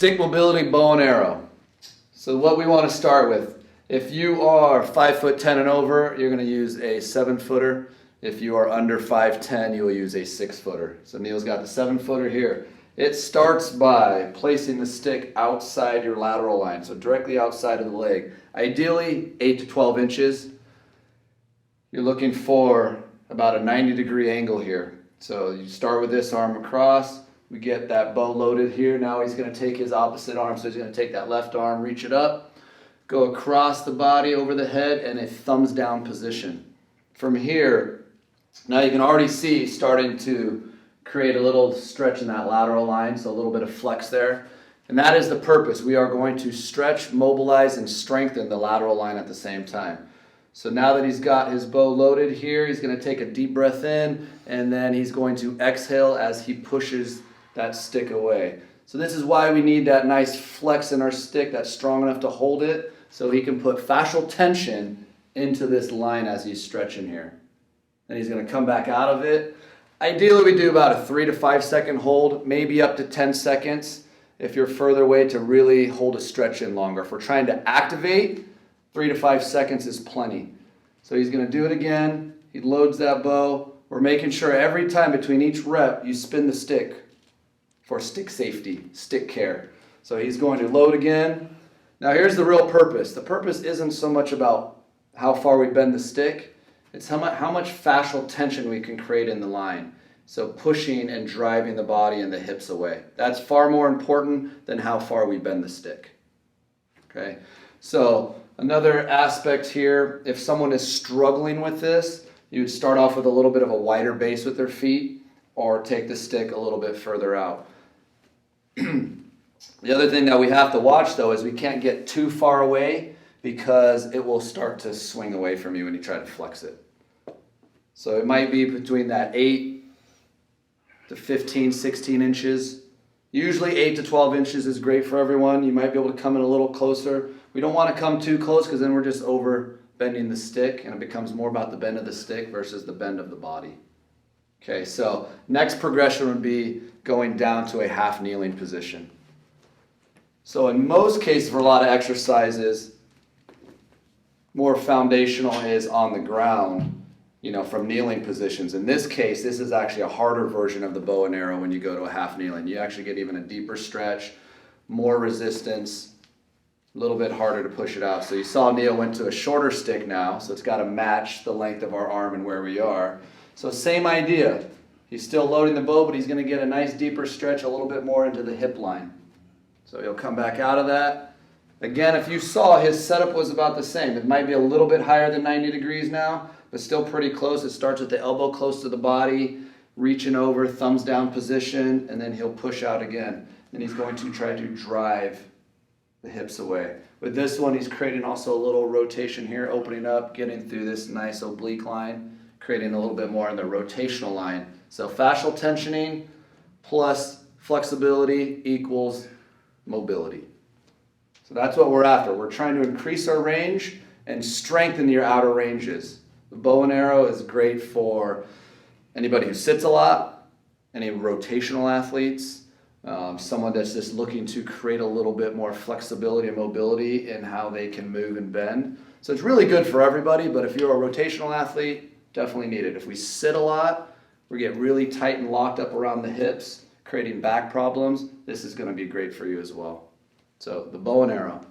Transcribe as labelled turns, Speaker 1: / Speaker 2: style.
Speaker 1: Stick mobility bow and arrow. So what we want to start with, if you are 5'10" and over, you're going to use a 7-footer. If you are under 5'10", you will use a 6-footer. So Neil's got the 7-footer here. It starts by placing the stick outside your lateral line, so directly outside of the leg. Ideally 8 to 12 inches. You're looking for about a 90-degree angle here. So you start with this arm across. We get that bow loaded here. Now he's going to take his opposite arm, so he's going to take that left arm, reach it up, go across the body over the head, and a thumbs down position. From here, now you can already see starting to create a little stretch in that lateral line, so a little bit of flex there. And that is the purpose. We are going to stretch, mobilize, and strengthen the lateral line at the same time. So now that he's got his bow loaded here, he's going to take a deep breath in, and then he's going to exhale as he pushes that stick away. So this is why we need that nice flex in our stick that's strong enough to hold it, so he can put fascial tension into this line as he's stretching here. Then he's going to come back out of it. Ideally we do about a 3 to 5 second hold, maybe up to 10 seconds if you're further away, to really hold a stretch in longer. If we're trying to activate, 3 to 5 seconds is plenty. So he's going to do it again. He loads that bow. We're making sure every time between each rep you spin the stick for stick safety, stick care. So he's going to load again. Now here's the real purpose. The purpose isn't so much about how far we bend the stick. It's how much fascial tension we can create in the line. So pushing and driving the body and the hips away. That's far more important than how far we bend the stick. Okay. So another aspect here, if someone is struggling with this, you would start off with a little bit of a wider base with their feet, or take the stick a little bit further out. The other thing that we have to watch though is we can't get too far away, because it will start to swing away from you when you try to flex it. So it might be between that 8 to 15, 16 inches. Usually 8 to 12 inches is great for everyone. You might be able to come in a little closer. We don't want to come too close, because then we're just over bending the stick, and it becomes more about the bend of the stick versus the bend of the body. Okay, so next progression would be going down to a half kneeling position. So in most cases for a lot of exercises, more foundational is on the ground, from kneeling positions. In this case, this is actually a harder version of the bow and arrow when you go to a half kneeling. You actually get even a deeper stretch, more resistance, a little bit harder to push it out. So you saw Neil went to a shorter stick now, so it's got to match the length of our arm and where we are. So same idea. He's still loading the bow, but he's going to get a nice deeper stretch, a little bit more into the hip line. So he'll come back out of that. Again, if you saw, his setup was about the same. It might be a little bit higher than 90 degrees now, but still pretty close. It starts with the elbow close to the body, reaching over, thumbs down position, and then he'll push out again. And he's going to try to drive the hips away. With this one, he's creating also a little rotation here, opening up, getting through this nice oblique line, creating a little bit more in the rotational line. So fascial tensioning plus flexibility equals mobility. So that's what we're after. We're trying to increase our range and strengthen your outer ranges. The bow and arrow is great for anybody who sits a lot, any rotational athletes, someone that's just looking to create a little bit more flexibility and mobility in how they can move and bend. So it's really good for everybody, but if you're a rotational athlete, definitely need it. If we sit a lot, we get really tight and locked up around the hips, creating back problems, this is going to be great for you as well. So the bow and arrow.